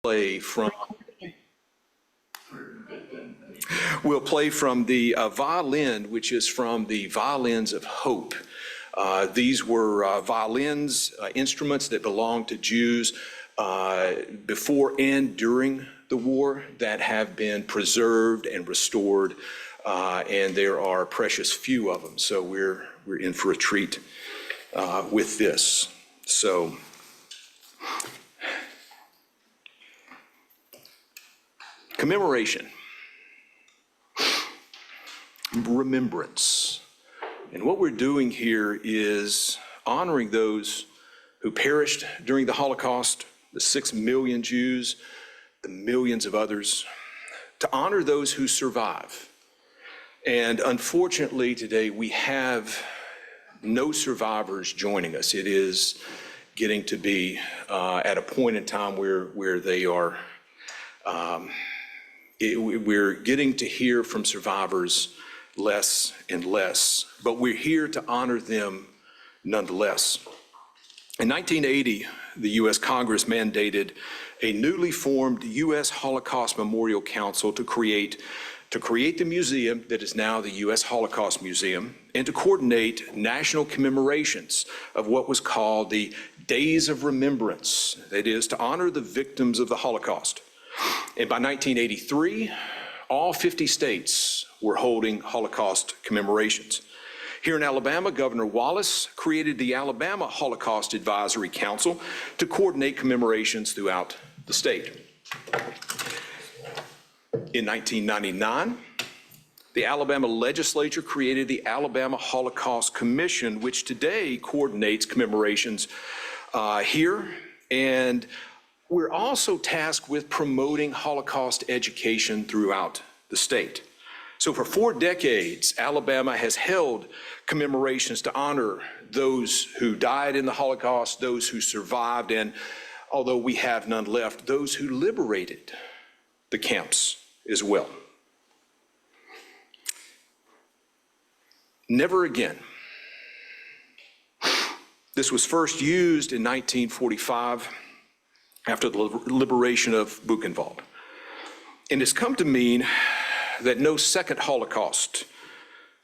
play from the violin, which is from the Violins of Hope. These were violins, instruments that belonged to Jews before and during the war that have been preserved and restored, and there are precious few of them. So we're in for a treat with this. So. Commemoration, remembrance. And what we're doing here is honoring those who perished during the Holocaust, the 6 million Jews, the millions of others, to honor those who survive. And unfortunately today we have no survivors joining us. It is getting to be at a point in time where they are we're getting to hear from survivors less and less, but we're here to honor them nonetheless. In 1980, the U.S. Congress mandated a newly formed U.S. Holocaust Memorial Council to create the museum that is now the U.S. Holocaust Museum, and to coordinate national commemorations of what was called the Days of Remembrance, that is, to honor the victims of the Holocaust. And by 1983, all 50 states were holding Holocaust commemorations. Here in Alabama, Governor Wallace created the Alabama Holocaust Advisory Council to coordinate commemorations throughout the state. In 1999, the Alabama legislature created the Alabama Holocaust Commission, which today coordinates commemorations here. And we're also tasked with promoting Holocaust education throughout the state. So for 4 decades, Alabama has held commemorations to honor those who died in the Holocaust, those who survived, and although we have none left, those who liberated the camps as well. Never again. This was first used in 1945 after the liberation of Buchenwald. And it's come to mean that no second Holocaust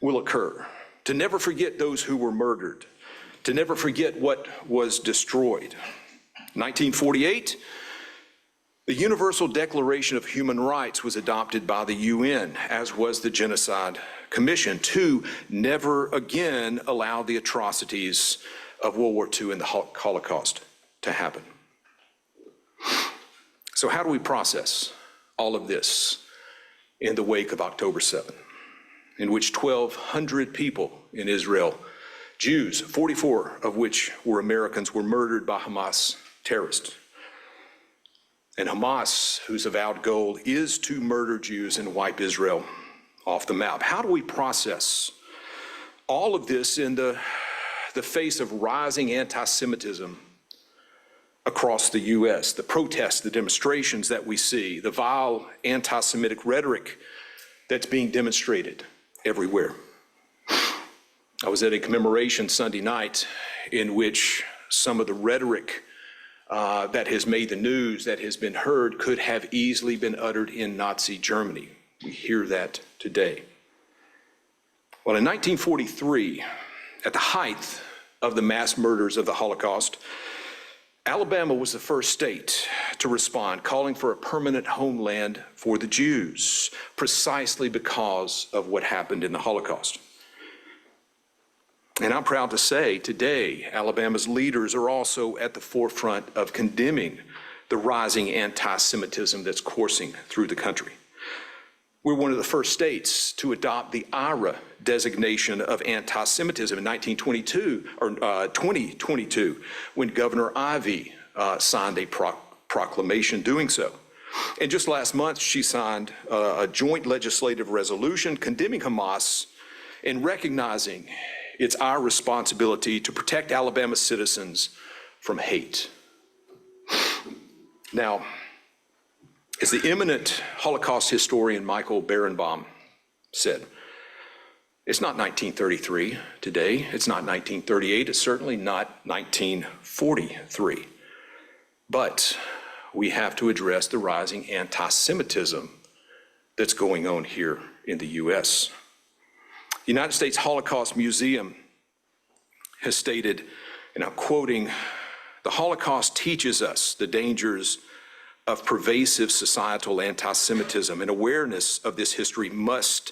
will occur, to never forget those who were murdered, to never forget what was destroyed. 1948, the Universal Declaration of Human Rights was adopted by the UN, as was the Genocide Commission, to never again allow the atrocities of World War II and the Holocaust to happen. So how do we process all of this in the wake of October 7, in which 1,200 people in Israel, Jews, 44 of which were Americans, were murdered by Hamas terrorists? And Hamas, whose avowed goal is to murder Jews and wipe Israel off the map. How do we process all of this in the face of rising anti-Semitism across the U.S., the protests, the demonstrations that we see, the vile anti-Semitic rhetoric that's being demonstrated everywhere? I was at a commemoration Sunday night in which some of the rhetoric that has made the news, that has been heard, could have easily been uttered in Nazi Germany. We hear that today. Well, in 1943, at the height of the mass murders of the Holocaust, Alabama was the first state to respond, calling for a permanent homeland for the Jews, precisely because of what happened in the Holocaust. And I'm proud to say today, Alabama's leaders are also at the forefront of condemning the rising anti-Semitism that's coursing through the country. We're one of the first states to adopt the IRA designation of anti-Semitism in 2022, when Governor Ivey signed a proclamation doing so. And just last month, she signed a joint legislative resolution condemning Hamas and recognizing it's our responsibility to protect Alabama citizens from hate. Now, as the eminent Holocaust historian Michael Berenbaum said, it's not 1933 today, it's not 1938, it's certainly not 1943. But we have to address the rising anti-Semitism that's going on here in the U.S. The United States Holocaust Museum has stated, and I'm quoting, "The Holocaust teaches us the dangers of pervasive societal anti-Semitism, and awareness of this history must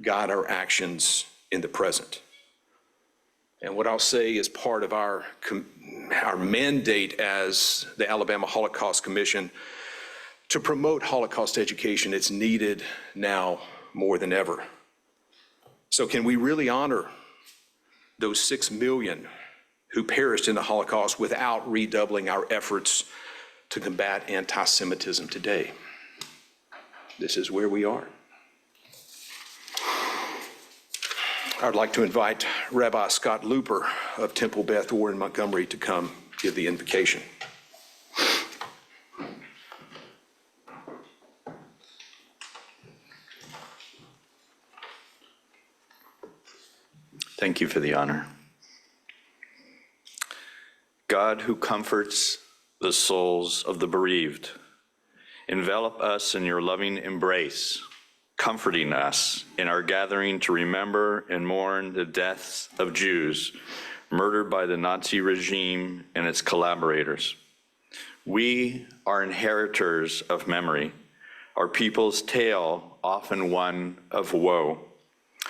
guide our actions in the present." And what I'll say is part of our mandate as the Alabama Holocaust Commission to promote Holocaust education. It's needed now more than ever. So can we really honor those 6 million who perished in the Holocaust without redoubling our efforts to combat anti-Semitism today? This is where we are. I'd like to invite Rabbi Scott Looper of Temple Beth Or in Montgomery to come give the invocation. Thank you for the honor. God, who comforts the souls of the bereaved, envelop us in your loving embrace, comforting us in our gathering to remember and mourn the deaths of Jews murdered by the Nazi regime and its collaborators. We are inheritors of memory, our people's tale often one of woe.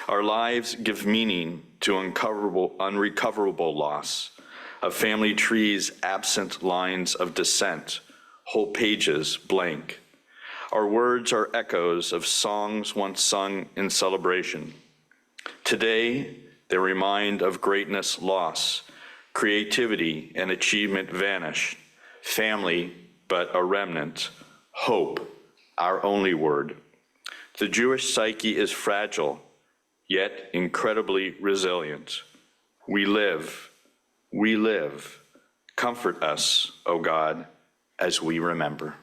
Our lives give meaning to unrecoverable loss, of family trees absent lines of descent, whole pages blank. Our words are echoes of songs once sung in celebration. Today, they remind of greatness loss, creativity and achievement vanish, family but a remnant, hope, our only word. The Jewish psyche is fragile, yet incredibly resilient. We live. Comfort us, O God, as we remember.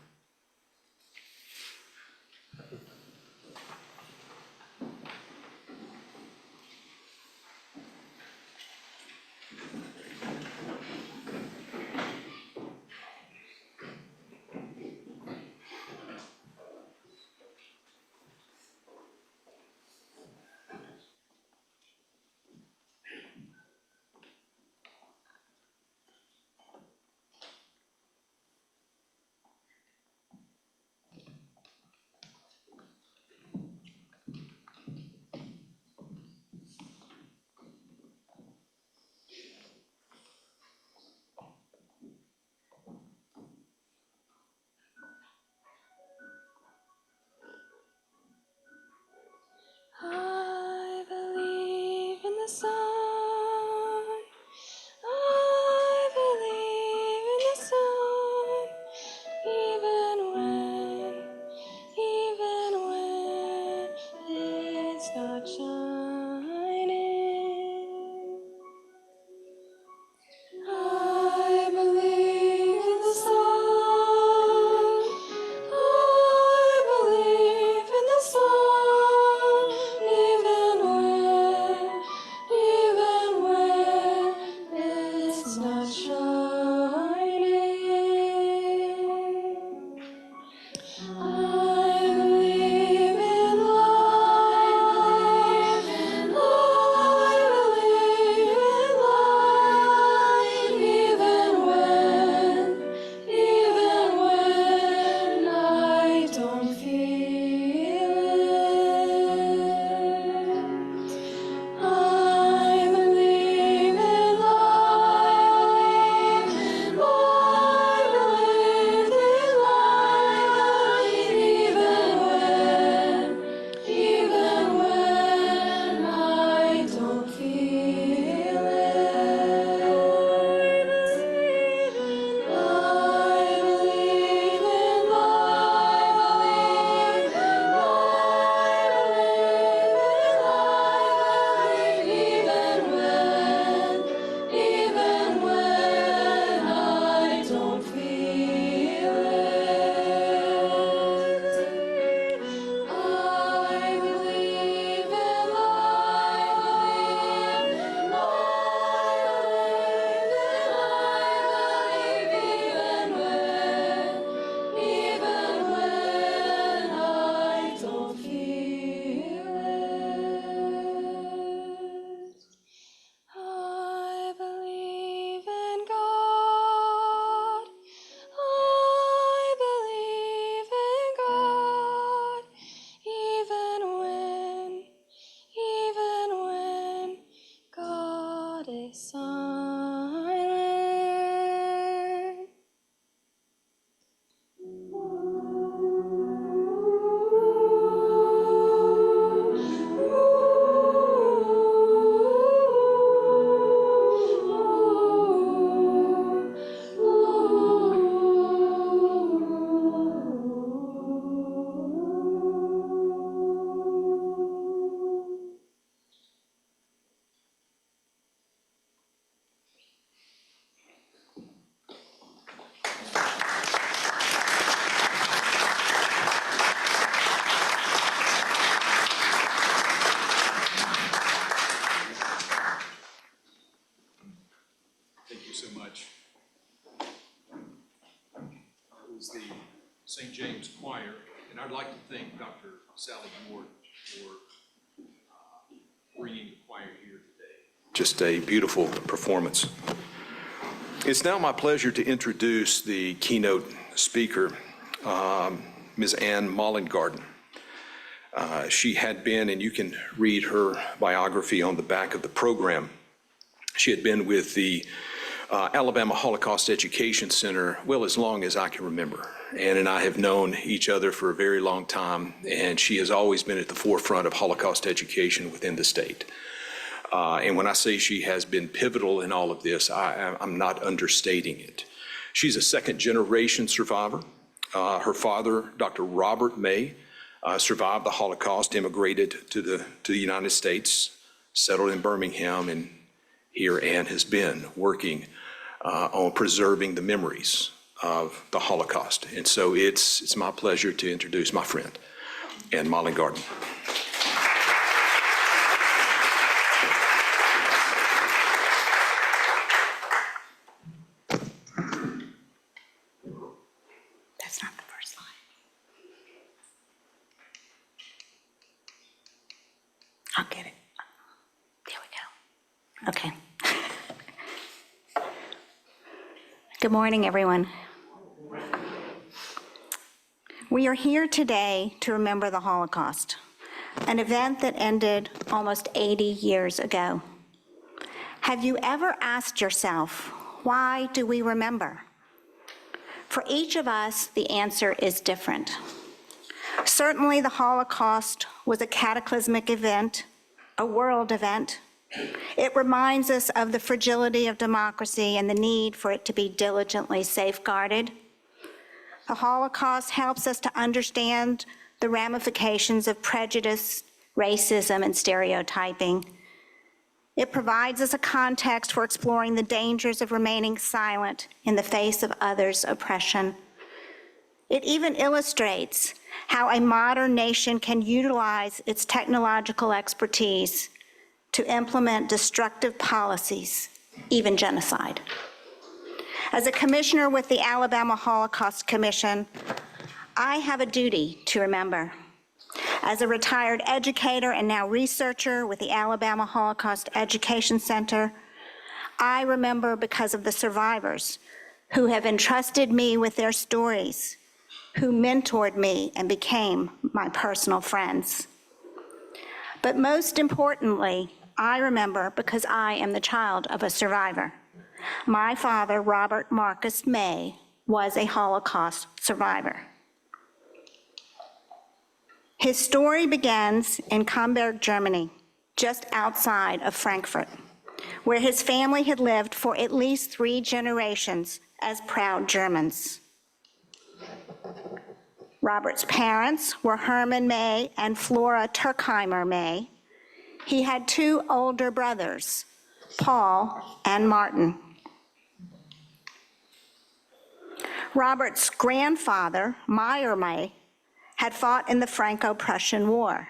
St. James Choir, and I'd like to thank Dr. Sally Ward for bringing the choir here today. Just a beautiful performance. It's now my pleasure to introduce the keynote speaker, Ms. Anne Mollengarden. She had been, and you can read her biography on the back of the program, she had been with the Alabama Holocaust Education Center, well, as long as I can remember. Ann and I have known each other for a very long time, and she has always been at the forefront of Holocaust education within the state. And when I say she has been pivotal in all of this, I'm not understating it. She's a second-generation survivor. Her father, Dr. Robert May, survived the Holocaust, immigrated to the United States, settled in Birmingham, and here Ann has been working on preserving the memories of the Holocaust. And so it's my pleasure to introduce my friend, Anne Mollengarden. That's not the first slide. I'll get it. There we go. Okay. Good morning, everyone. We are here today to remember the Holocaust, an event that ended almost 80 years ago. Have you ever asked yourself, why do we remember? For each of us, the answer is different. Certainly, the Holocaust was a cataclysmic event, a world event. It reminds us of the fragility of democracy and the need for it to be diligently safeguarded. The Holocaust helps us to understand the ramifications of prejudice, racism, and stereotyping. It provides us a context for exploring the dangers of remaining silent in the face of others' oppression. It even illustrates how a modern nation can utilize its technological expertise to implement destructive policies, even genocide. As a commissioner with the Alabama Holocaust Commission, I have a duty to remember. As a retired educator and now researcher with the Alabama Holocaust Education Center, I remember because of the survivors who have entrusted me with their stories, who mentored me and became my personal friends. But most importantly, I remember because I am the child of a survivor. My father, Robert Marcus May, was a Holocaust survivor. His story begins in Camberg, Germany, just outside of Frankfurt, where his family had lived for at least 3 generations as proud Germans. Robert's parents were Herman May and Flora Turkheimer May. He had 2 older brothers, Paul and Martin. Robert's grandfather, Meyer May, had fought in the Franco-Prussian War.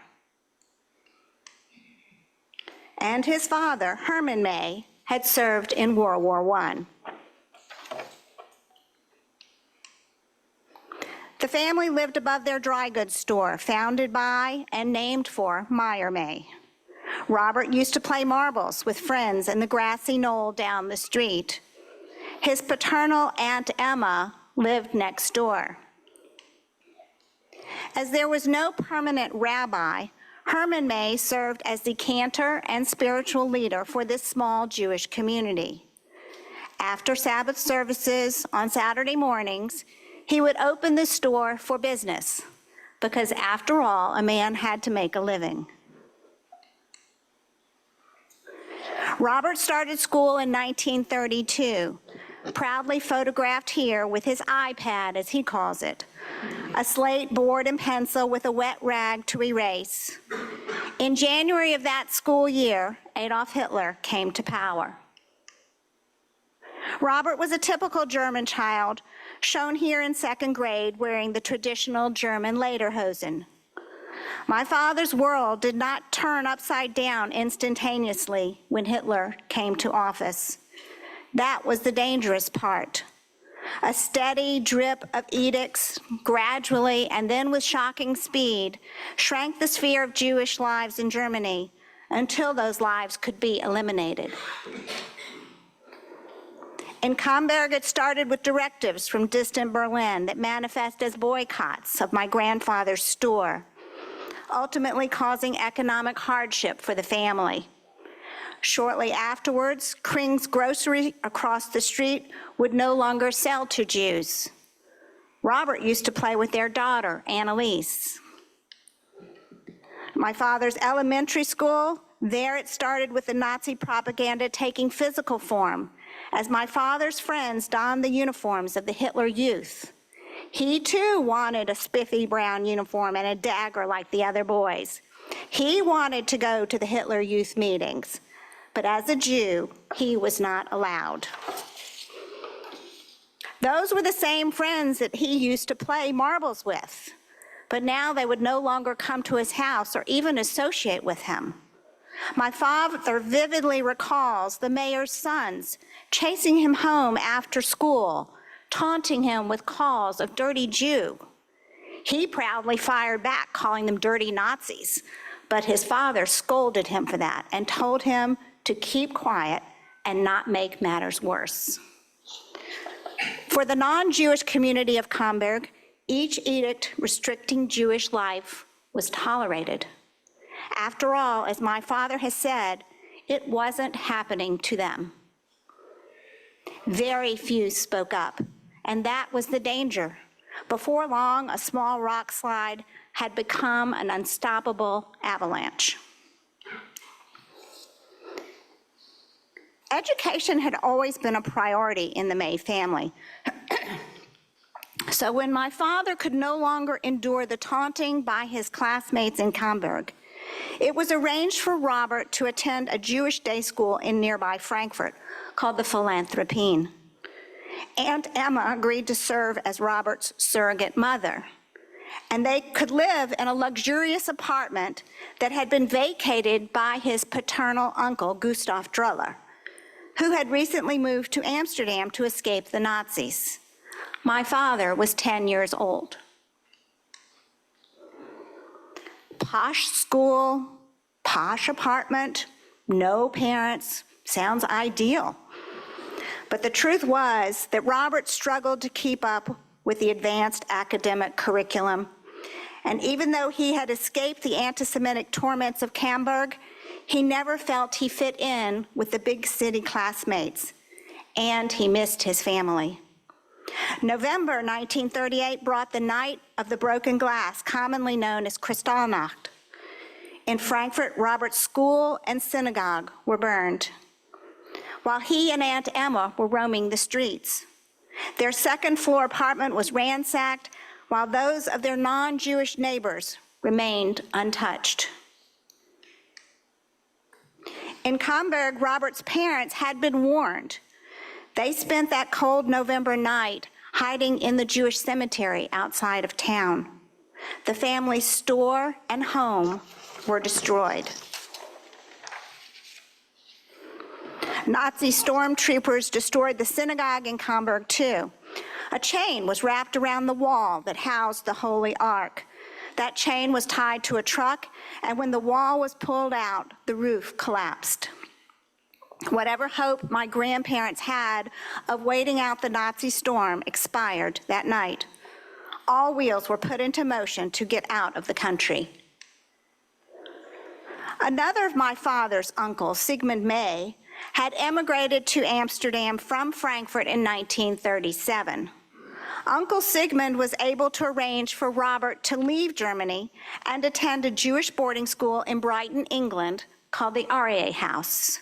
And his father, Herman May, had served in World War I. The family lived above their dry goods store, founded by and named for Meyer May. Robert used to play marbles with friends in the grassy knoll down the street. His paternal Aunt Emma lived next door. As there was no permanent rabbi, Herman May served as the cantor and spiritual leader for this small Jewish community. After Sabbath services on Saturday mornings, he would open the store for business, because after all, a man had to make a living. Robert started school in 1932, proudly photographed here with his iPad, as he calls it, a slate, board, and pencil with a wet rag to erase. In January of that school year, Adolf Hitler came to power. Robert was a typical German child, shown here in 2nd grade wearing the traditional German lederhosen. My father's world did not turn upside down instantaneously when Hitler came to office. That was the dangerous part. A steady drip of edicts, gradually and then with shocking speed, shrank the sphere of Jewish lives in Germany until those lives could be eliminated. In Camberg, it started with directives from distant Berlin that manifest as boycotts of my grandfather's store, ultimately causing economic hardship for the family. Shortly afterwards, Kring's grocery across the street would no longer sell to Jews. Robert used to play with their daughter, Annalise. My father's elementary school, there it started with the Nazi propaganda taking physical form, as my father's friends donned the uniforms of the Hitler Youth. He too wanted a spiffy brown uniform and a dagger like the other boys. He wanted to go to the Hitler Youth meetings, but as a Jew, he was not allowed. Those were the same friends that he used to play marbles with, but now they would no longer come to his house or even associate with him. My father vividly recalls the mayor's sons chasing him home after school, taunting him with calls of dirty Jew. He proudly fired back, calling them dirty Nazis, but his father scolded him for that and told him to keep quiet and not make matters worse. For the non-Jewish community of Camberg, each edict restricting Jewish life was tolerated. After all, as my father has said, it wasn't happening to them. Very few spoke up, and that was the danger. Before long, a small rock slide had become an unstoppable avalanche. Education had always been a priority in the May family. So when my father could no longer endure the taunting by his classmates in Camberg, it was arranged for Robert to attend a Jewish day school in nearby Frankfurt called the Philanthropine. Aunt Emma agreed to serve as Robert's surrogate mother, and they could live in a luxurious apartment that had been vacated by his paternal uncle, Gustav Druller, who had recently moved to Amsterdam to escape the Nazis. My father was 10 years old. Posh school, posh apartment, no parents, sounds ideal. But the truth was that Robert struggled to keep up with the advanced academic curriculum. And even though he had escaped the anti-Semitic torments of Camberg, he never felt he fit in with the big city classmates, and he missed his family. November 1938 brought the Night of the Broken Glass, commonly known as Kristallnacht. In Frankfurt, Robert's school and synagogue were burned, while he and Aunt Emma were roaming the streets. Their second-floor apartment was ransacked, while those of their non-Jewish neighbors remained untouched. In Camberg, Robert's parents had been warned. They spent that cold November night hiding in the Jewish cemetery outside of town. The family's store and home were destroyed. Nazi stormtroopers destroyed the synagogue in Camberg too. A chain was wrapped around the wall that housed the Holy Ark. That chain was tied to a truck, and when the wall was pulled out, the roof collapsed. Whatever hope my grandparents had of waiting out the Nazi storm expired that night. All wheels were put into motion to get out of the country. Another of my father's uncles, Sigmund May, had emigrated to Amsterdam from Frankfurt in 1937. Uncle Sigmund was able to arrange for Robert to leave Germany and attend a Jewish boarding school in Brighton, England, called the RA House.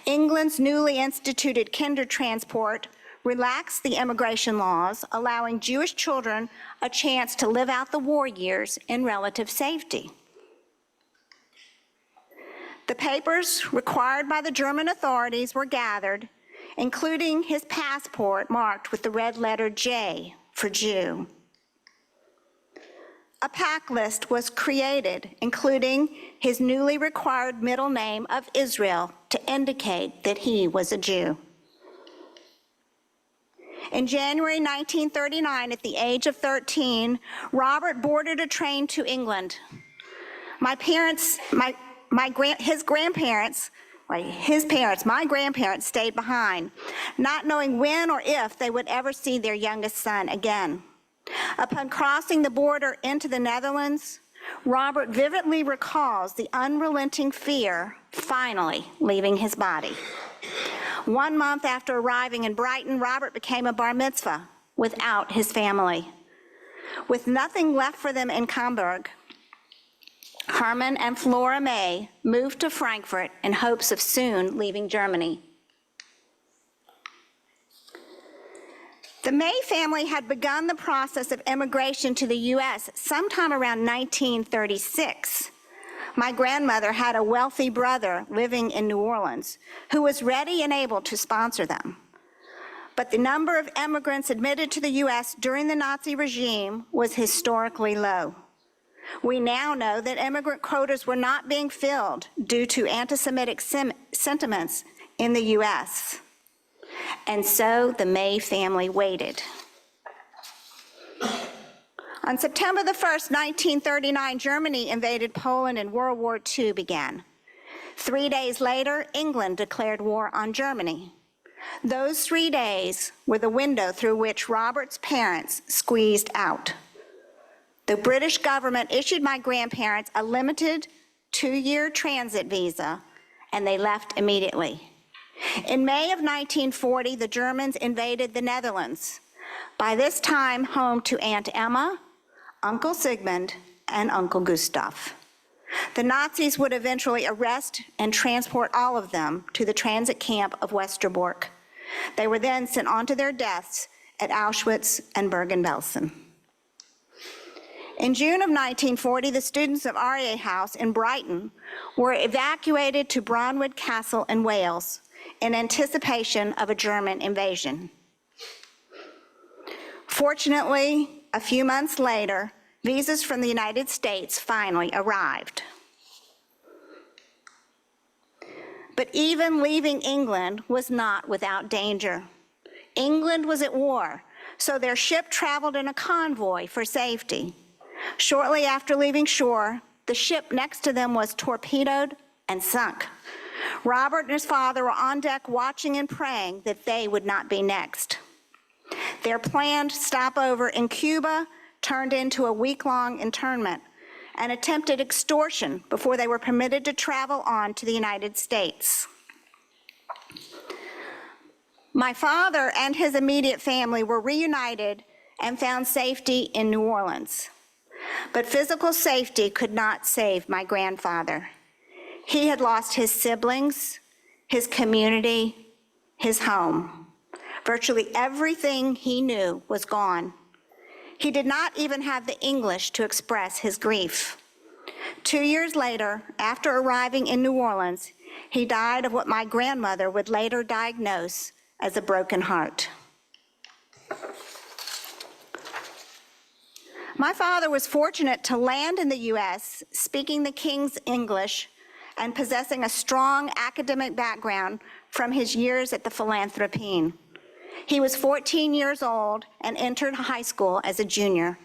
England's newly instituted Kindertransport relaxed the immigration laws, allowing Jewish children a chance to live out the war years in relative safety. The papers required by the German authorities were gathered, including his passport marked with the red letter J for Jew. A pack list was created, including his newly required middle name of Israel to indicate that he was a Jew. In January 1939, at the age of 13, Robert boarded a train to England. My grandparents stayed behind, not knowing when or if they would ever see their youngest son again. Upon crossing the border into the Netherlands, Robert vividly recalls the unrelenting fear finally leaving his body. 1 month after arriving in Brighton, Robert became a bar mitzvah without his family. With nothing left for them in Hamburg, Herman and Flora May moved to Frankfurt in hopes of soon leaving Germany. The May family had begun the process of immigration to the U.S. sometime around 1936. My grandmother had a wealthy brother living in New Orleans who was ready and able to sponsor them. But the number of immigrants admitted to the U.S. during the Nazi regime was historically low. We now know that immigrant quotas were not being filled due to anti-Semitic sentiments in the U.S. And so the May family waited. On September the 1st, 1939, Germany invaded Poland and World War II began. 3 days later, England declared war on Germany. Those 3 days were the window through which Robert's parents squeezed out. The British government issued my grandparents a limited 2-year transit visa, and they left immediately. In May of 1940, the Germans invaded the Netherlands, by this time home to Aunt Emma, Uncle Sigmund, and Uncle Gustav. The Nazis would eventually arrest and transport all of them to the transit camp of Westerbork. They were then sent on to their deaths at Auschwitz and Bergen-Belsen. In June of 1940, the students of RA House in Brighton were evacuated to Bronwood Castle in Wales in anticipation of a German invasion. Fortunately, a few months later, visas from the United States finally arrived. But even leaving England was not without danger. England was at war, so their ship traveled in a convoy for safety. Shortly after leaving shore, the ship next to them was torpedoed and sunk. Robert and his father were on deck watching and praying that they would not be next. Their planned stopover in Cuba turned into a week-long internment and attempted extortion before they were permitted to travel on to the United States. My father and his immediate family were reunited and found safety in New Orleans. But physical safety could not save my grandfather. He had lost his siblings, his community, his home. Virtually everything he knew was gone. He did not even have the English to express his grief. 2 years later, after arriving in New Orleans, he died of what my grandmother would later diagnose as a broken heart. My father was fortunate to land in the U.S., speaking the King's English and possessing a strong academic background from his years at the Philanthropine. He was 14 years old and entered high school as a junior.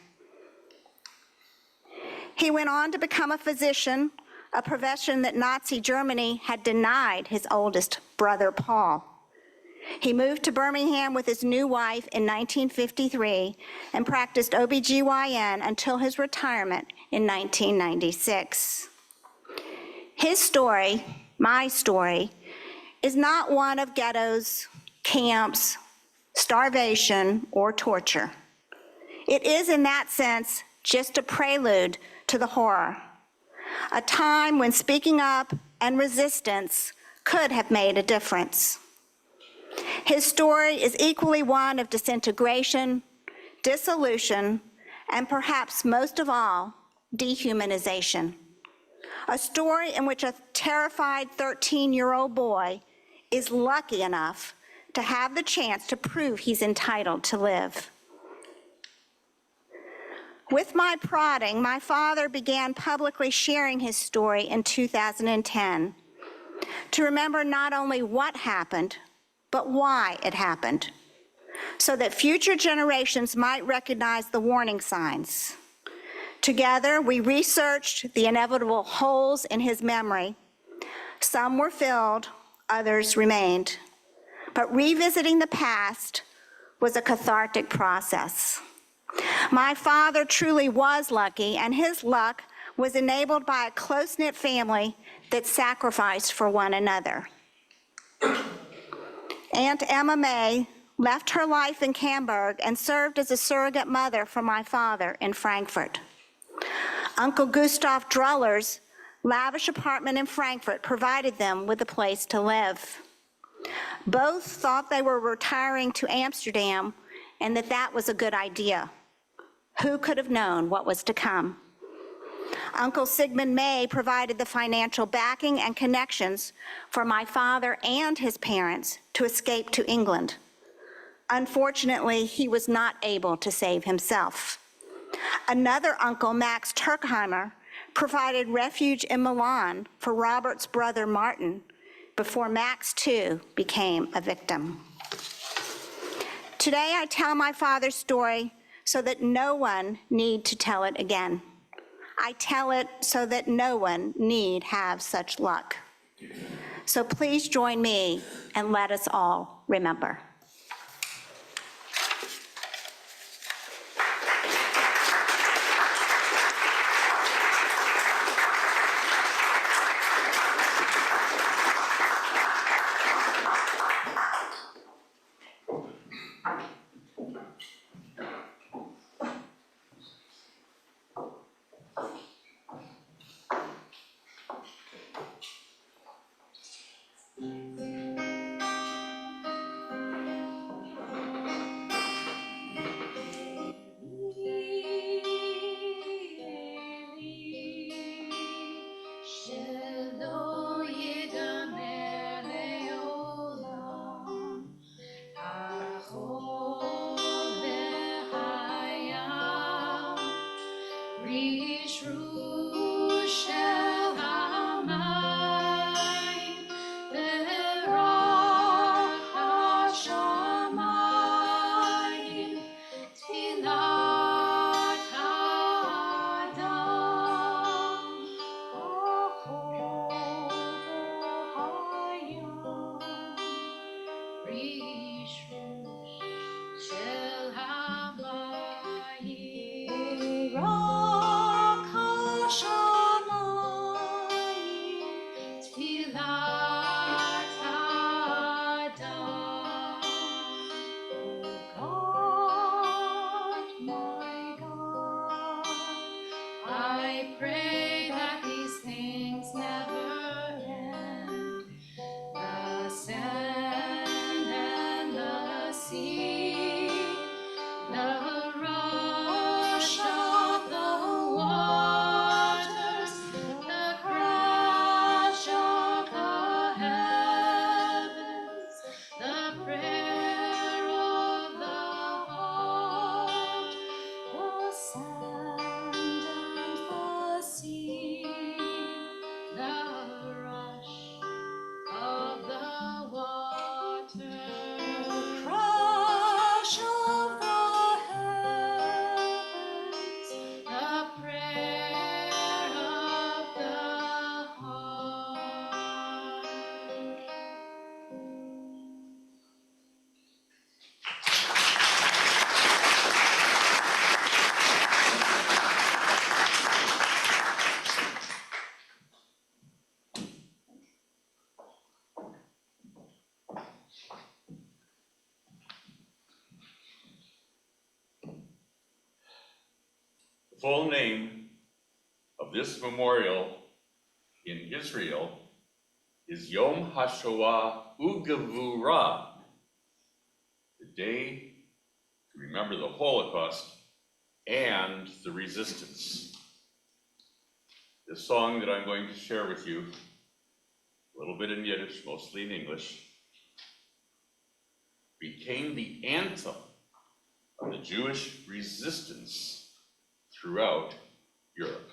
He went on to become a physician, a profession that Nazi Germany had denied his oldest brother, Paul. He moved to Birmingham with his new wife in 1953 and practiced OBGYN until his retirement in 1996. His story, my story, is not one of ghettos, camps, starvation, or torture. It is, in that sense, just a prelude to the horror, a time when speaking up and resistance could have made a difference. His story is equally one of disintegration, dissolution, and perhaps most of all, dehumanization. A story in which a terrified 13-year-old boy is lucky enough to have the chance to prove he's entitled to live. With my prodding, my father began publicly sharing his story in 2010 to remember not only what happened, but why it happened, so that future generations might recognize the warning signs. Together, we researched the inevitable holes in his memory. Some were filled, others remained. But revisiting the past was a cathartic process. My father truly was lucky, and his luck was enabled by a close-knit family that sacrificed for one another. Aunt Emma May left her life in Camberg and served as a surrogate mother for my father in Frankfurt. Uncle Gustav Druller's lavish apartment in Frankfurt provided them with a place to live. Both thought they were retiring to Amsterdam and that was a good idea. Who could have known what was to come? Uncle Sigmund May provided the financial backing and connections for my father and his parents to escape to England. Unfortunately, he was not able to save himself. Another uncle, Max Turkheimer, provided refuge in Milan for Robert's brother Martin before Max too became a victim. Today I tell my father's story so that no one need to tell it again. I tell it so that no one need have such luck. So please join me and let us all remember. The full name of this memorial in Israel is Yom HaShoah Ugevurah, the day to remember the Holocaust and the resistance. This song that I'm going to share with you, a little bit in Yiddish, mostly in English, became the anthem of the Jewish resistance throughout Europe.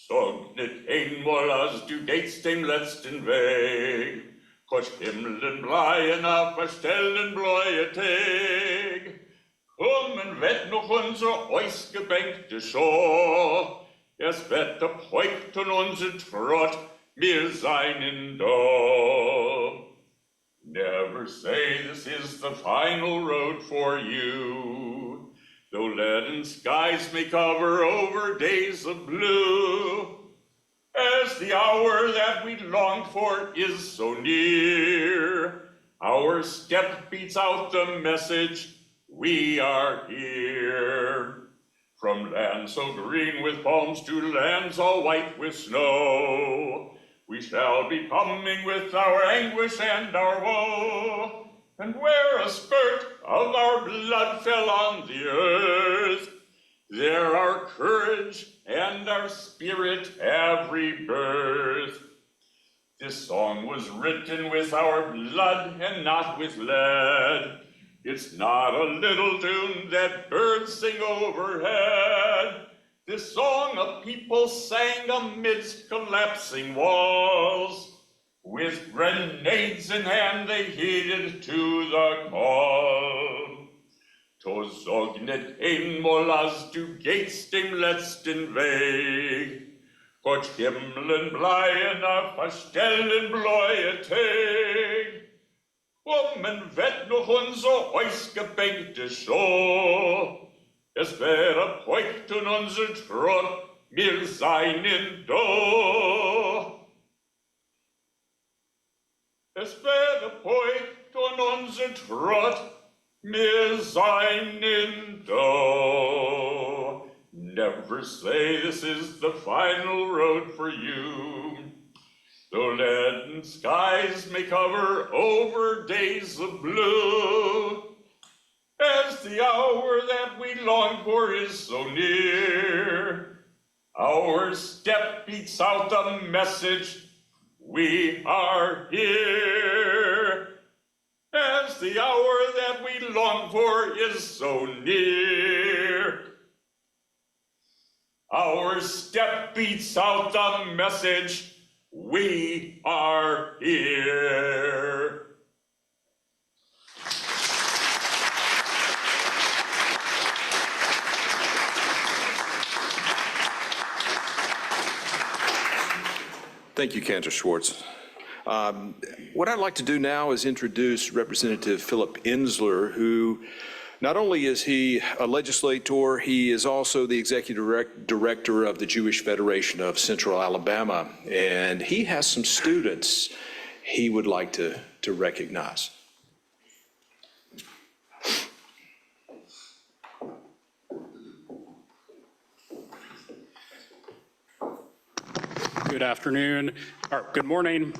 Sognet ein målas du gates dem letzten Weg. Kort himlen bleien auf a stellen bläue Tag. Kommen wird noch unser ausgebänkte Schau. Es wird der Päupt und unser Trott, wir seien da. Never say this is the final road for you. Though leaden skies may cover over days of blue, as the hour that we longed for is so near, our step beats out the message, we are here. From lands so green with palms to lands all white with snow, we shall be coming with our anguish and our woe. And where a spurt of our blood fell on the earth, there our courage and our spirit have rebirth. This song was written with our blood and not with lead. It's not a little tune that birds sing overhead. This song a people sang amidst collapsing walls. With grenades in hand they heeded to the call. To sognet einmal du gehst dem letzten Weg. Gott himlen bleien auf a stellen bläue Tag. Men wird noch unser ausgebänkte Show. Es wäre Päupt und unser Trott, wir seien da. Es wäre Päupt und unser Trott, wir seien da. Never say this is the final road for you. Though leaden skies may cover over days of blue, as the hour that we long for is so near, our step beats out the message, we are here. As the hour that we long for is so near, our step beats out the message, we are here. Thank you, Cantor Schwartz. What I'd like to do now is introduce Representative Philip Insler, who not only is he a legislator, he is also the executive director of the Jewish Federation of Central Alabama, and he has some students he would like to recognize. Good afternoon, or good morning.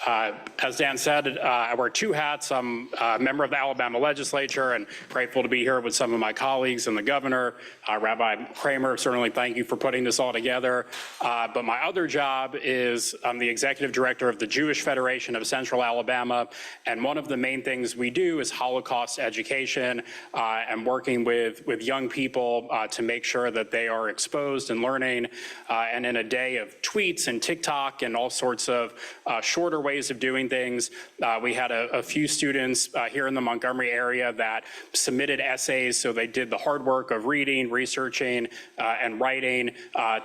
As Dan said, I wear two hats. I'm a member of the Alabama legislature and grateful to be here with some of my colleagues and the governor. Rabbi Kramer, certainly thank you for putting this all together. But my other job is I'm the executive director of the Jewish Federation of Central Alabama. And one of the main things we do is Holocaust education and working with young people to make sure that they are exposed and learning. And in a day of tweets and TikTok and all sorts of shorter ways of doing things. We had a few students here in the Montgomery area that submitted essays, so they did the hard work of reading, researching, and writing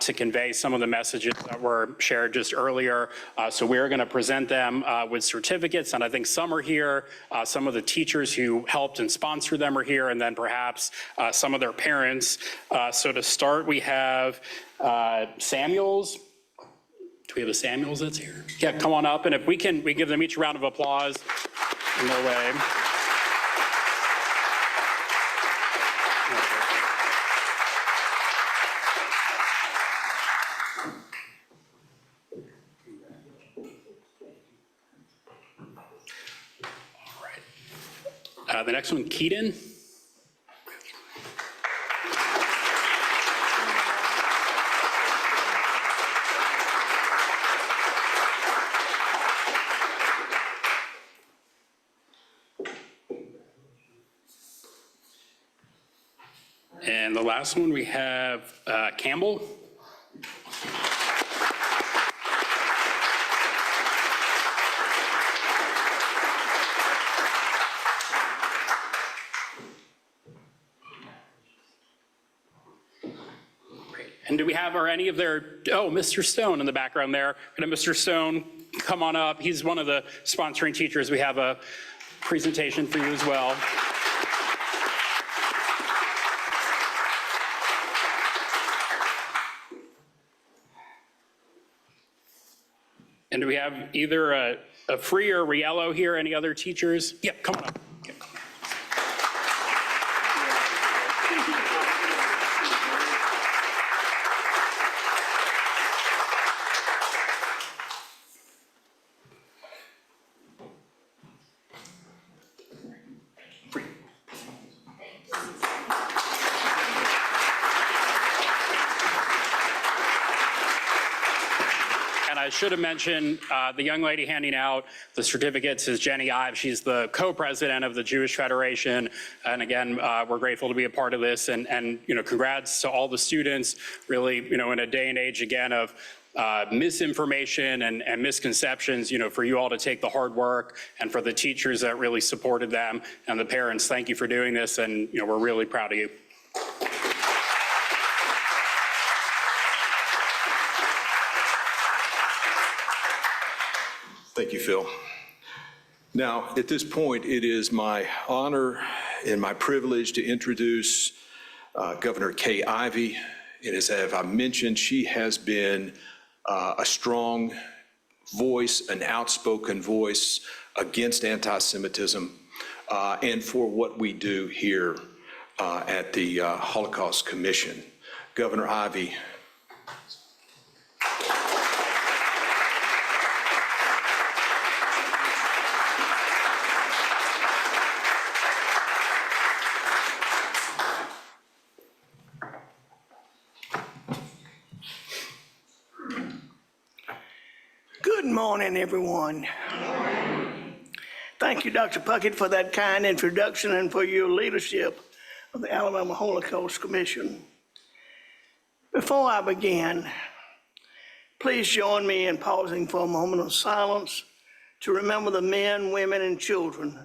to convey some of the messages that were shared just earlier. So we're going to present them with certificates, and I think some are here. Some of the teachers who helped and sponsored them are here, and then perhaps some of their parents. So to start, we have Samuels. Do we have a Samuels that's here? Yeah, come on up, and if we give them each a round of applause in their way. All right. The next one, Keaton. And the last one, we have Campbell. And do we have, or any of their, oh, Mr. Stone in the background there. Can Mr. Stone come on up? He's one of the sponsoring teachers. We have a presentation for you as well. And do we have either a Free or Riello here? Any other teachers? Yep, come on up. Okay. I should have mentioned the young lady handing out the certificates is Jenny Ives. She's the co-president of the Jewish Federation. And again, we're grateful to be a part of this. And you know, congrats to all the students, really, you know, in a day and age, again, of misinformation and misconceptions, you know, for you all to take the hard work, and for the teachers that really supported them, and the parents, thank you for doing this. And, you know, we're really proud of you. Thank you, Phil. Now, at this point, it is my honor and my privilege to introduce Governor Kay Ivey. And as I mentioned, she has been a strong voice, an outspoken voice against anti-Semitism and for what we do here at the Holocaust Commission. Governor Ivey. Good morning, everyone. Thank you, Dr. Puckett, for that kind introduction and for your leadership of the Alabama Holocaust Commission. Before I begin, please join me in pausing for a moment of silence to remember the men, women, and children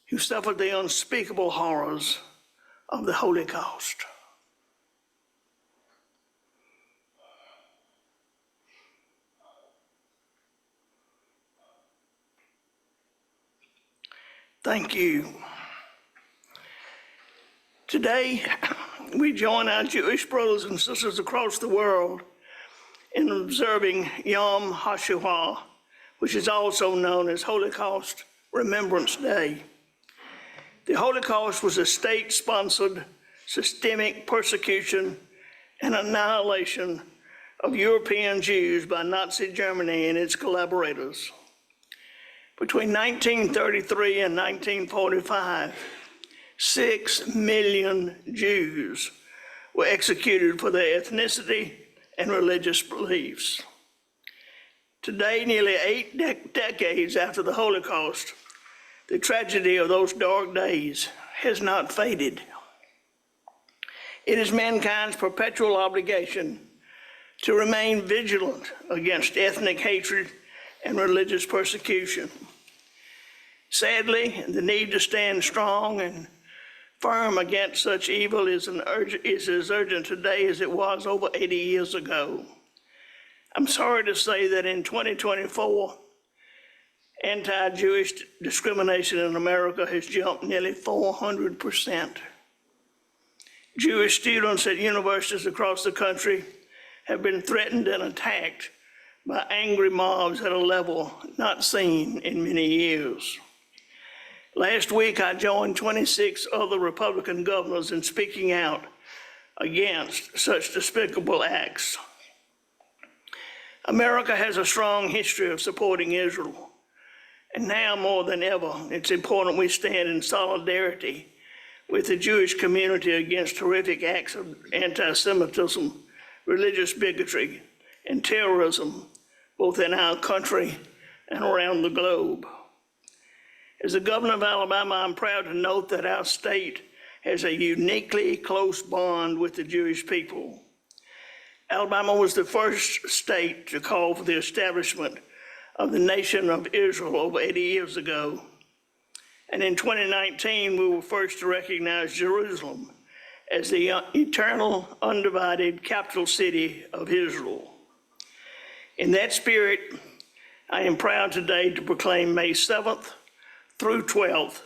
who suffered the unspeakable horrors of the Holocaust. Thank you. Today, we join our Jewish brothers and sisters across the world in observing Yom HaShoah, which is also known as Holocaust Remembrance Day. The Holocaust was a state-sponsored, systemic persecution and annihilation of European Jews by Nazi Germany and its collaborators. Between 1933 and 1945, 6 million Jews were executed for their ethnicity and religious beliefs. Today, nearly 8 decades after the Holocaust, the tragedy of those dark days has not faded. It is mankind's perpetual obligation to remain vigilant against ethnic hatred and religious persecution. Sadly, the need to stand strong and firm against such evil is as urgent today as it was over 80 years ago. I'm sorry to say that in 2024, anti-Jewish discrimination in America has jumped nearly 400%. Jewish students at universities across the country have been threatened and attacked by angry mobs at a level not seen in many years. Last week, I joined 26 other Republican governors in speaking out against such despicable acts. America has a strong history of supporting Israel, and now more than ever, it's important we stand in solidarity with the Jewish community against horrific acts of anti-Semitism, religious bigotry, and terrorism, both in our country and around the globe. As the governor of Alabama, I'm proud to note that our state has a uniquely close bond with the Jewish people. Alabama was the first state to call for the establishment of the nation of Israel over 80 years ago. And in 2019, we were first to recognize Jerusalem as the eternal, undivided capital city of Israel. In that spirit, I am proud today to proclaim May 7th through 12th,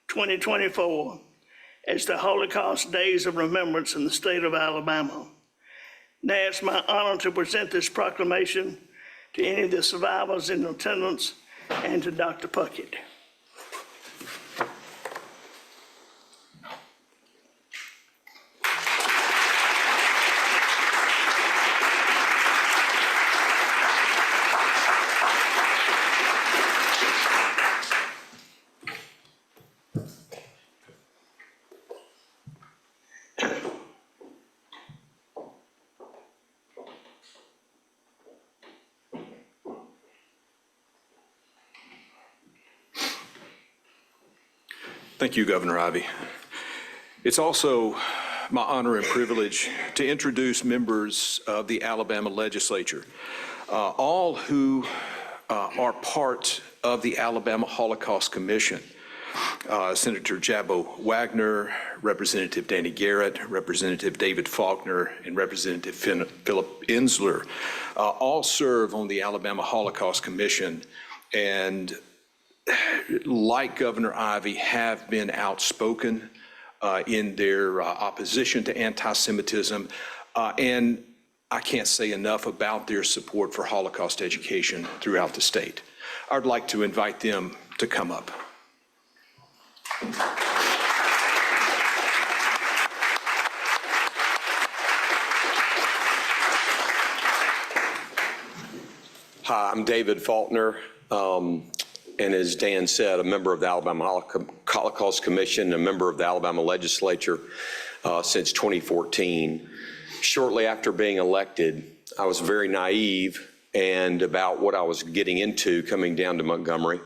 2024, as the Holocaust Days of Remembrance in the state of Alabama. Now it's my honor to present this proclamation to any of the survivors in attendance and to Dr. Puckett. Thank you, Governor Ivey. It's also my honor and privilege to introduce members of the Alabama legislature, all who are part of the Alabama Holocaust Commission. Senator Jabbo Wagner, Representative Danny Garrett, Representative David Faulkner, and Representative Philip Insler all serve on the Alabama Holocaust Commission, and like Governor Ivey, have been outspoken in their opposition to anti-Semitism, and I can't say enough about their support for Holocaust education throughout the state. I'd like to invite them to come up. Hi, I'm David Faulkner, and as Dan said, a member of the Alabama Holocaust Commission, a member of the Alabama legislature since 2014. Shortly after being elected, I was very naive and about what I was getting into coming down to Montgomery,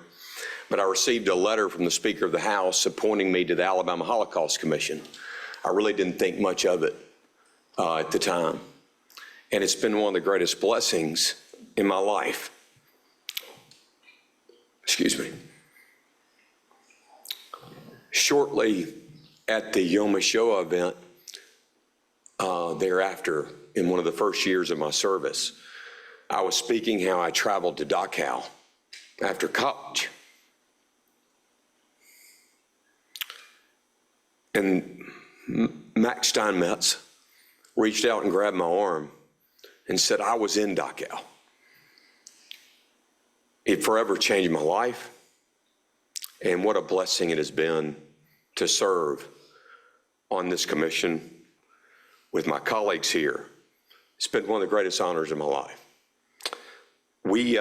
but I received a letter from the Speaker of the House appointing me to the Alabama Holocaust Commission. I really didn't think much of it at the time, and it's been one of the greatest blessings in my life. Excuse me. Shortly at the Yom HaShoah event, thereafter, in one of the first years of my service, I was speaking how I traveled to Dachau after college. And Max Steinmetz reached out and grabbed my arm and said I was in Dachau. It forever changed my life, and what a blessing it has been to serve on this commission with my colleagues here. It's been one of the greatest honors of my life. We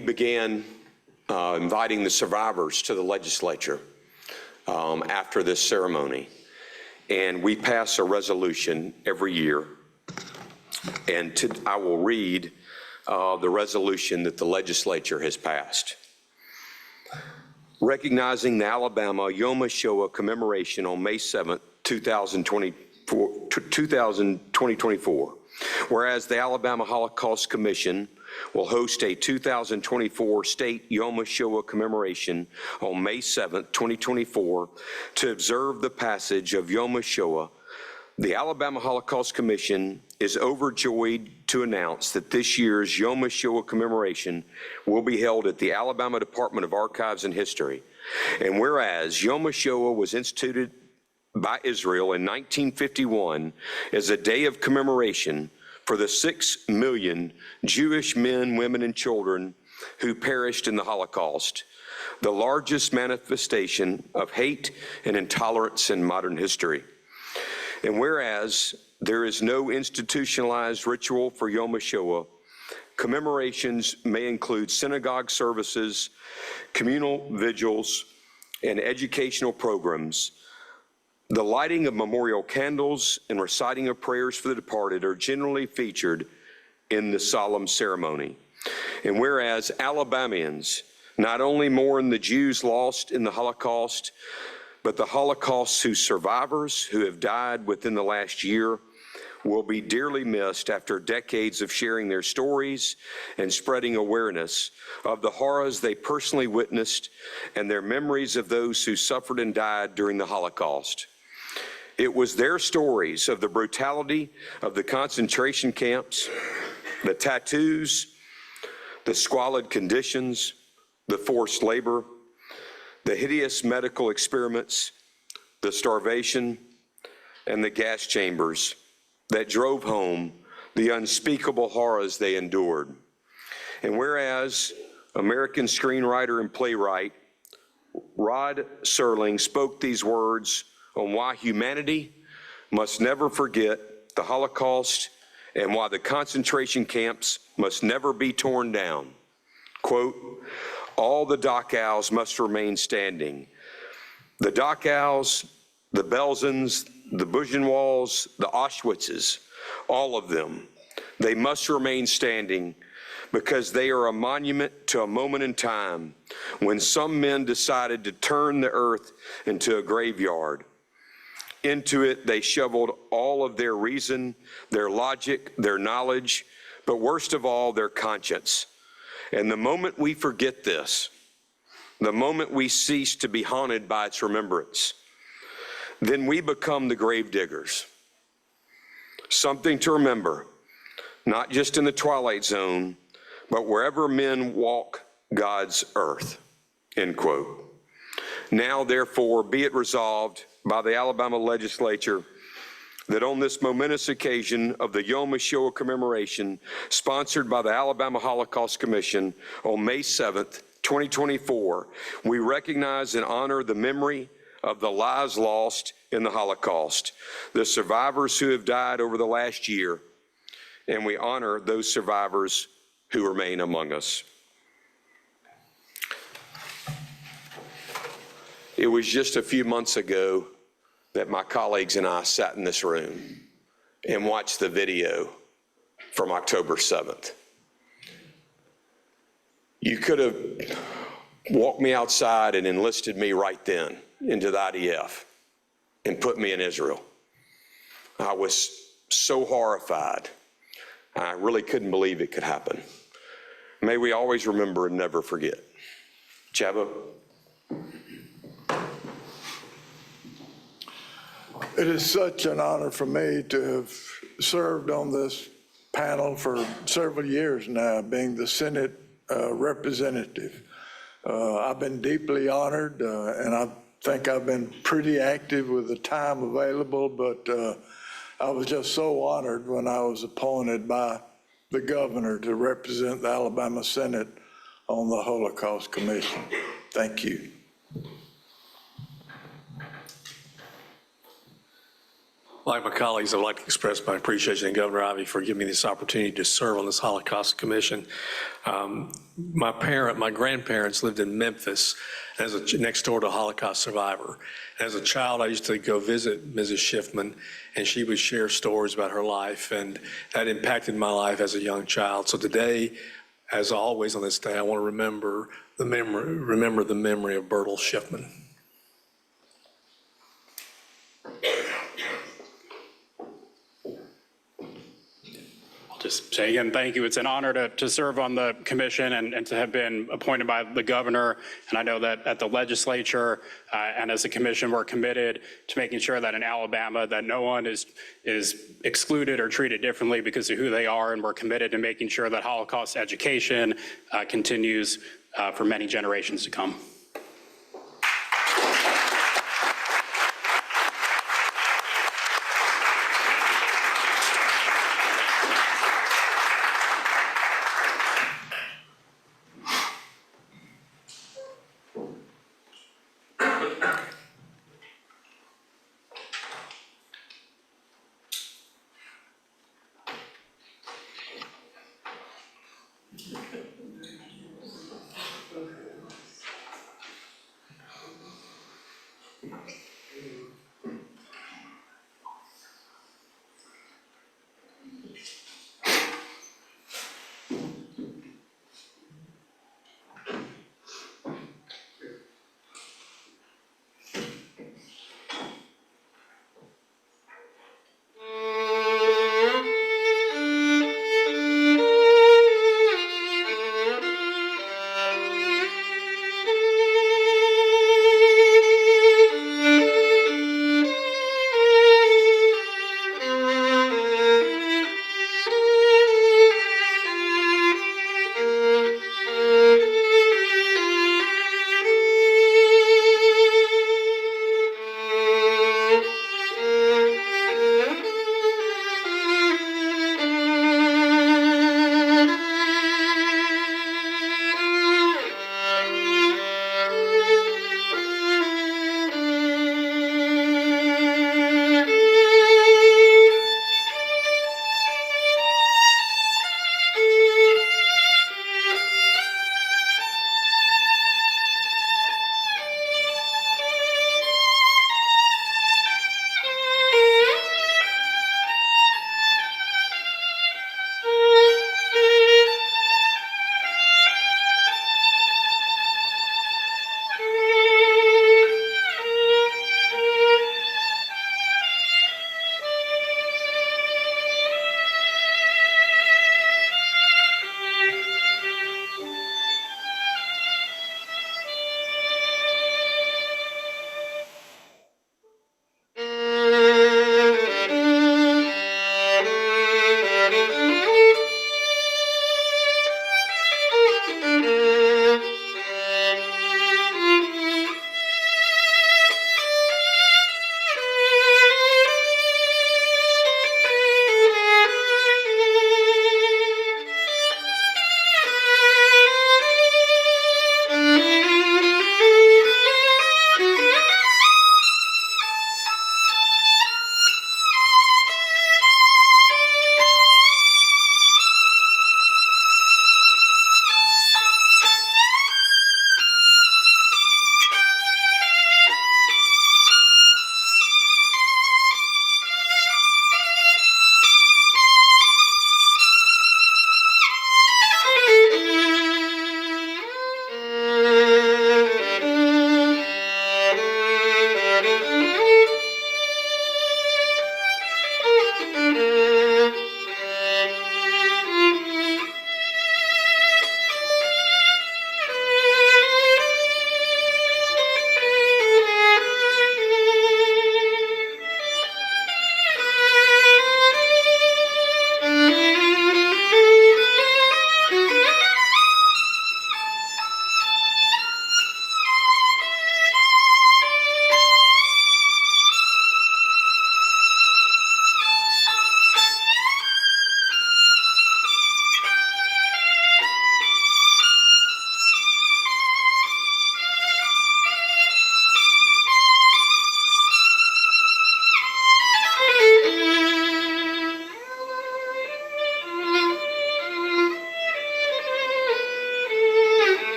began inviting the survivors to the legislature after this ceremony, and we pass a resolution every year, and I will read the resolution that the legislature has passed. Recognizing the Alabama Yom HaShoah commemoration on May 7th, 2024, whereas the Alabama Holocaust Commission will host a 2024 state Yom HaShoah commemoration on May 7th, 2024 to observe the passage of Yom HaShoah. The Alabama Holocaust Commission is overjoyed to announce that this year's Yom HaShoah commemoration will be held at the Alabama Department of Archives and History. And whereas Yom HaShoah was instituted by Israel in 1951 as a day of commemoration for the 6 million Jewish men, women, and children who perished in the Holocaust, the largest manifestation of hate and intolerance in modern history. And whereas there is no institutionalized ritual for Yom HaShoah, commemorations may include synagogue services, communal vigils, and educational programs. The lighting of memorial candles and reciting of prayers for the departed are generally featured in the solemn ceremony. And whereas Alabamians not only mourn the Jews lost in the Holocaust, but the Holocaust's survivors who have died within the last year will be dearly missed after decades of sharing their stories and spreading awareness of the horrors they personally witnessed and their memories of those who suffered and died during the Holocaust. It was their stories of the brutality of the concentration camps, the tattoos, the squalid conditions, the forced labor, the hideous medical experiments, the starvation, and the gas chambers that drove home the unspeakable horrors they endured. And whereas American screenwriter and playwright Rod Serling spoke these words on why humanity must never forget the Holocaust and why the concentration camps must never be torn down. Quote, all the Dachau's must remain standing. The Dachau's, the Belzens, the Buchenwalds, the Auschwitzes, all of them, they must remain standing because they are a monument to a moment in time when some men decided to turn the earth into a graveyard. Into it, they shoveled all of their reason, their logic, their knowledge, but worst of all, their conscience. And the moment we forget this, the moment we cease to be haunted by its remembrance, then we become the grave diggers. Something to remember, not just in the twilight zone, but wherever men walk God's earth, end quote. Now, therefore, be it resolved by the Alabama legislature that on this momentous occasion of the Yom HaShoah commemoration sponsored by the Alabama Holocaust Commission on May 7th, 2024, we recognize and honor the memory of the lives lost in the Holocaust, the survivors who have died over the last year, and we honor those survivors who remain among us. It was just a few months ago that my colleagues and I sat in this room and watched the video from October 7th. You could have walked me outside and enlisted me right then into the IDF and put me in Israel. I was so horrified. I really couldn't believe it could happen. May we always remember and never forget. Chavo? It is such an honor for me to have served on this panel for several years now, being the Senate representative. I've been deeply honored, and I think I've been pretty active with the time available, but I was just so honored when I was appointed by the governor to represent the Alabama Senate on the Holocaust Commission. Thank you. Like my colleagues, I'd like to express my appreciation to Governor Ivey for giving me this opportunity to serve on this Holocaust Commission. My grandparents lived in Memphis next door to a Holocaust survivor. As a child, I used to go visit Mrs. Schiffman, and she would share stories about her life, and that impacted my life as a young child. So today, as always on this day, I want to remember the memory of Bertel Schiffman. Just say again, thank you. It's an honor to serve on the commission and to have been appointed by the governor. And I know that at the legislature and as a commission, we're committed to making sure that in Alabama that no one is excluded or treated differently because of who they are. And we're committed to making sure that Holocaust education continues for many generations to come.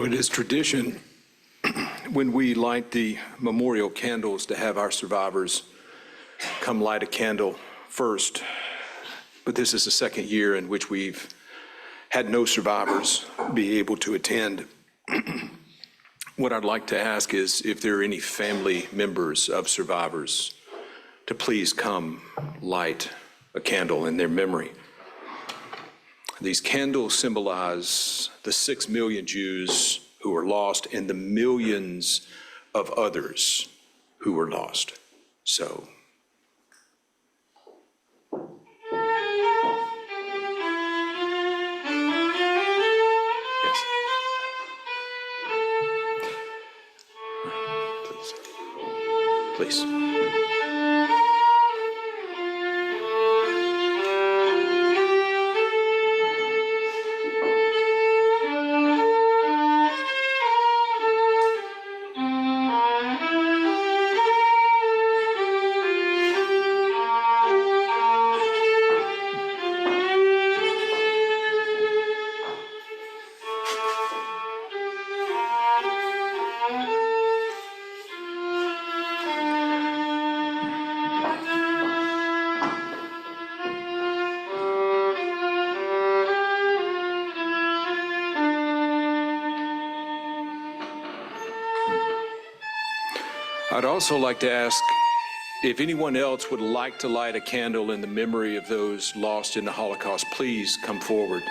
It is tradition when we light the memorial candles to have our survivors come light a candle first. But this is the second year in which we've had no survivors be able to attend. What I'd like to ask is if there are any family members of survivors to please come light a candle in their memory. These candles symbolize the 6 million Jews who were lost and the millions of others who were lost. So. Please. I'd also like to ask if anyone else would like to light a candle in the memory of those lost in the Holocaust, please come forward.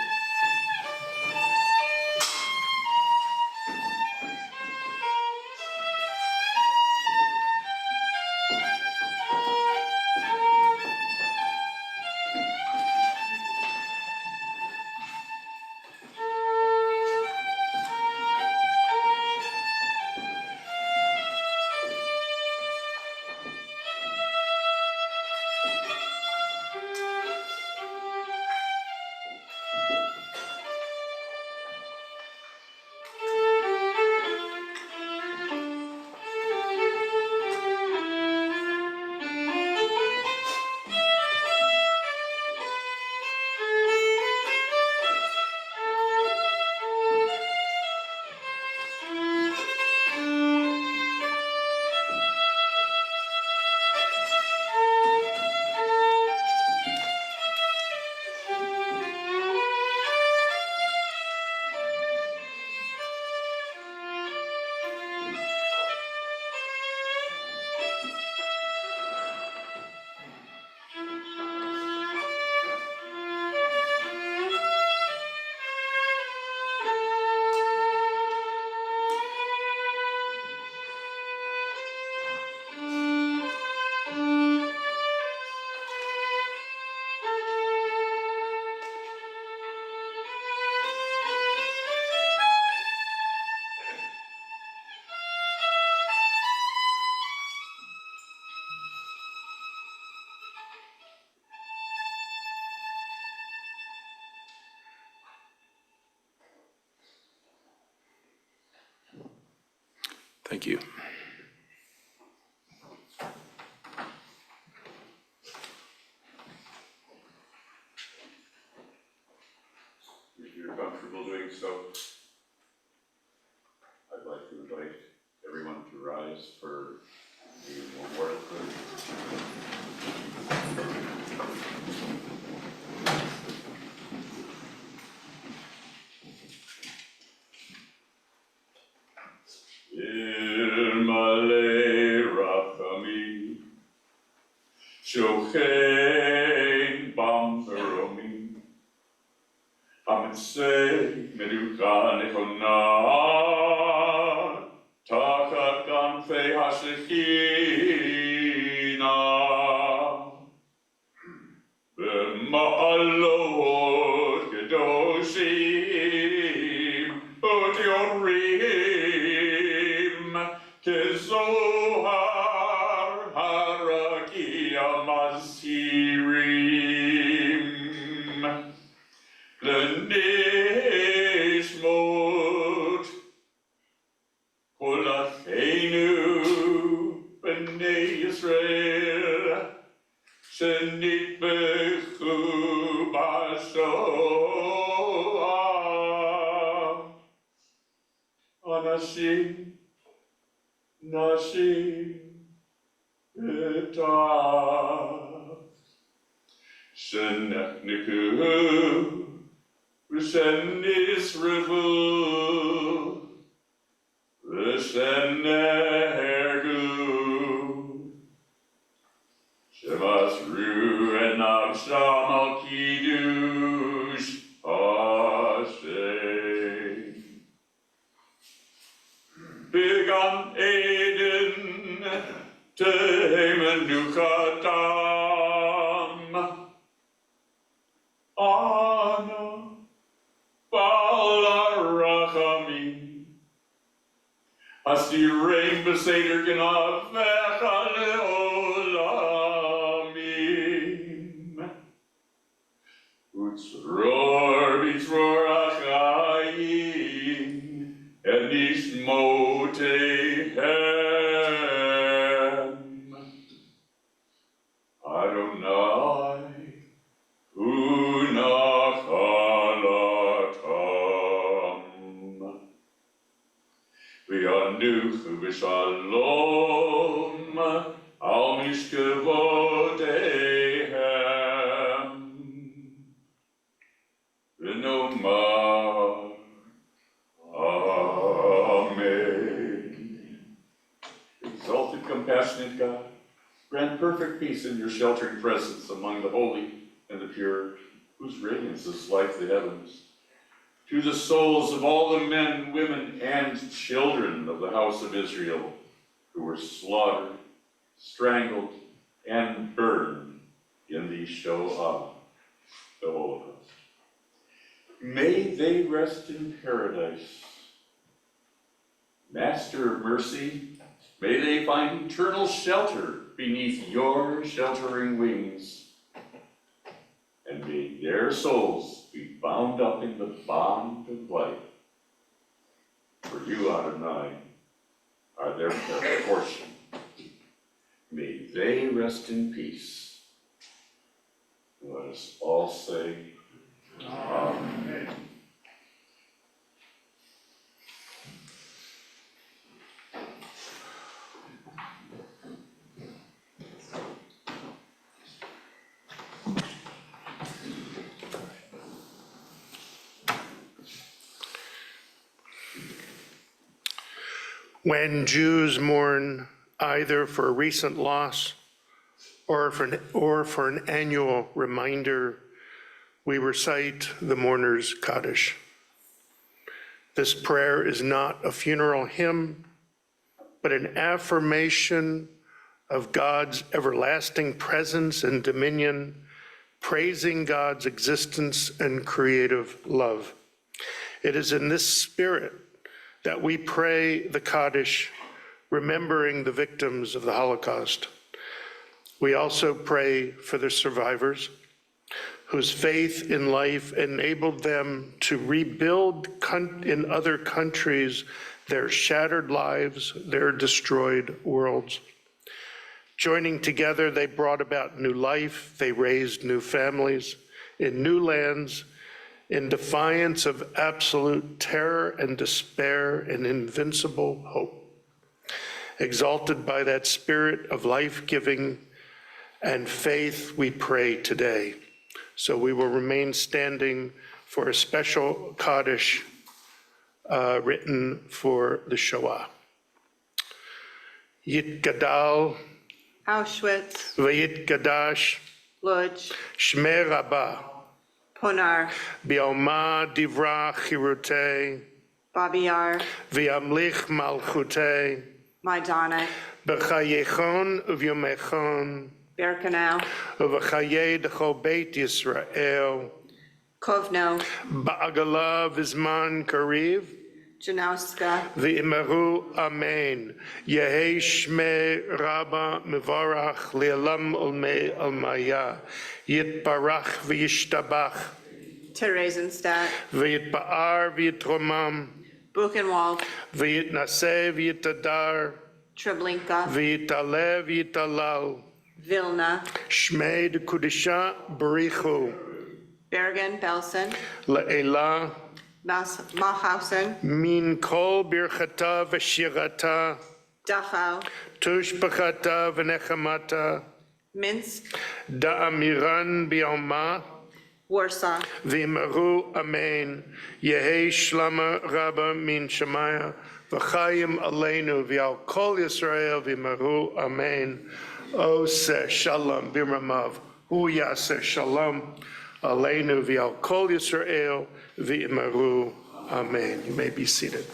Thank you. If you're comfortable doing so, I'd like to invite everyone to rise for the memorial prayer. Shochein bam romi, amensei meduka nechona, tachat ganfei hashechina, b'ma'alot kedoshim, otiorim, kezohar harakia mazhirim, lenishmot kol acheinu b'nei Yisrael, shenitbechu Nashim, Nashim, Etav, Shenechniku, V'shenisrevu, V'shenergu, Shemasru enavsham al kiddush Hashem. Began Eden tehemenuchatam Ana balarachamim Asireim b'seder genavecha leolamim Utzror b'tzror achayim and Nishmotehem Adonai Unachalatam V'yanuchu v'shalom al mishkevotehem V'nomar Amen. Exalted, compassionate God, grant perfect peace in your sheltering presence among the holy and the pure, whose radiance is like the heavens. To the souls of all the men, women, and children of the house of Israel who were slaughtered, strangled, and burned in the Shoah, the Holocaust. May they rest in paradise. Master of mercy, may they find eternal shelter beneath your sheltering wings. And may their souls be bound up in the bond of life. For you, Adonai, are their portion. May they rest in peace. Let us all say, Amen. When Jews mourn either for a recent loss or for an annual reminder, we recite the mourner's Kaddish. This prayer is not a funeral hymn, but an affirmation of God's everlasting presence and dominion, praising God's existence and creative love. It is in this spirit that we pray the Kaddish, remembering the victims of the Holocaust. We also pray for the survivors, whose faith in life enabled them to rebuild in other countries their shattered lives, their destroyed worlds. Joining together, they brought about new life, they raised new families in new lands, in defiance of absolute terror and despair and invincible hope. Exalted by that spirit of life-giving and faith, we pray today. So we will remain standing for a special Kaddish written for the Shoah. Yitgadal Auschwitz, v'yitgadash Lodz, Shmei Rabbah Ponar, Bioma Divra Chirutei Babi Yar, V'yamlich Malchutei Majdanek, B'chayechon Uv'yomechon Birkenau, Uv'chayei D'chol Beit Yisrael Kovno, Ba'agala V'zman Kariv Janowska, V'imeru Amen. Yehei Shmei Rabbah Mevarach Le'olam Olmei Almaya Yitbarach V'yishtabach Theresienstadt, V'yitba'ar V'yitromam Buchenwald, V'yitnaseh V'yitadar Treblinka, V'yitaleh V'yitalal Vilna, Shmei D'Kudisha Barichu Bergen Belsen, Le'elah Mahausen, min kol birchata v'shirata, Dachau, tushbachata v'nechamata, Minsk, da'amiran bi'alma, Warsaw, v'imru amen, yehi shlama rabba min shemaya, v'chayim aleinu v'al kol Yisrael v'imru amen, oseh shalom b'ramav, hu yaseh shalom aleinu v'al kol Yisrael v'imru amen. You may be seated.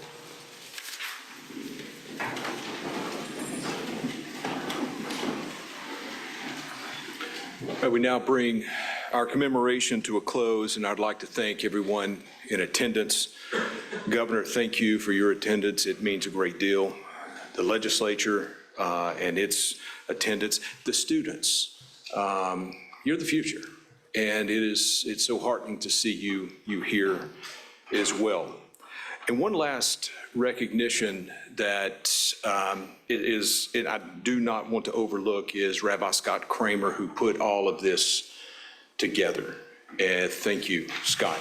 We now bring our commemoration to a close, and I'd like to thank everyone in attendance. Governor, thank you for your attendance. It means a great deal. The legislature and its attendance, the students, you're the future, and it's so heartening to see you here as well. And one last recognition that I do not want to overlook is Rabbi Scott Kramer, who put all of this together. And thank you, Scott.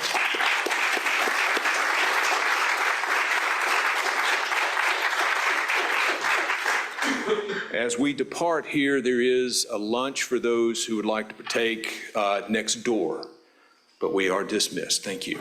As we depart here, there is a lunch for those who would like to partake next door, but we are dismissed. Thank you.